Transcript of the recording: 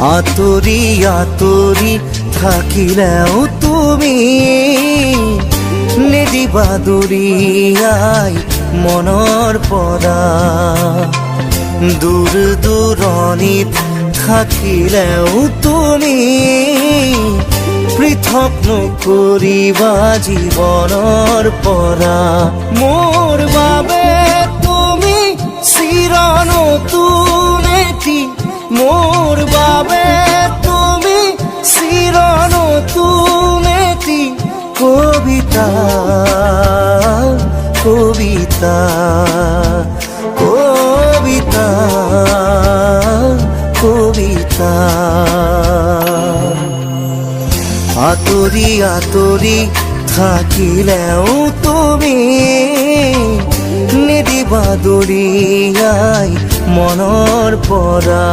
আতৰি আতৰি থাকিলেও তুমি নিদিবা দূৰিয়াই মনৰ পৰা। দূৰ দূৰণিত থাকিলেও তুমি পৃথক নকৰিবা জীৱনৰ পৰা। মোৰ বাবে তুমি চিৰ নতুন এটি, মোৰ বাবে তুমি চিৰ নতুন এটি কবিতা, কবিতা, কবিতা, কবিতা। আতৰি আতৰি থাকিলেও তুমি নিদিবা দূৰিয়াই মনৰ পৰা।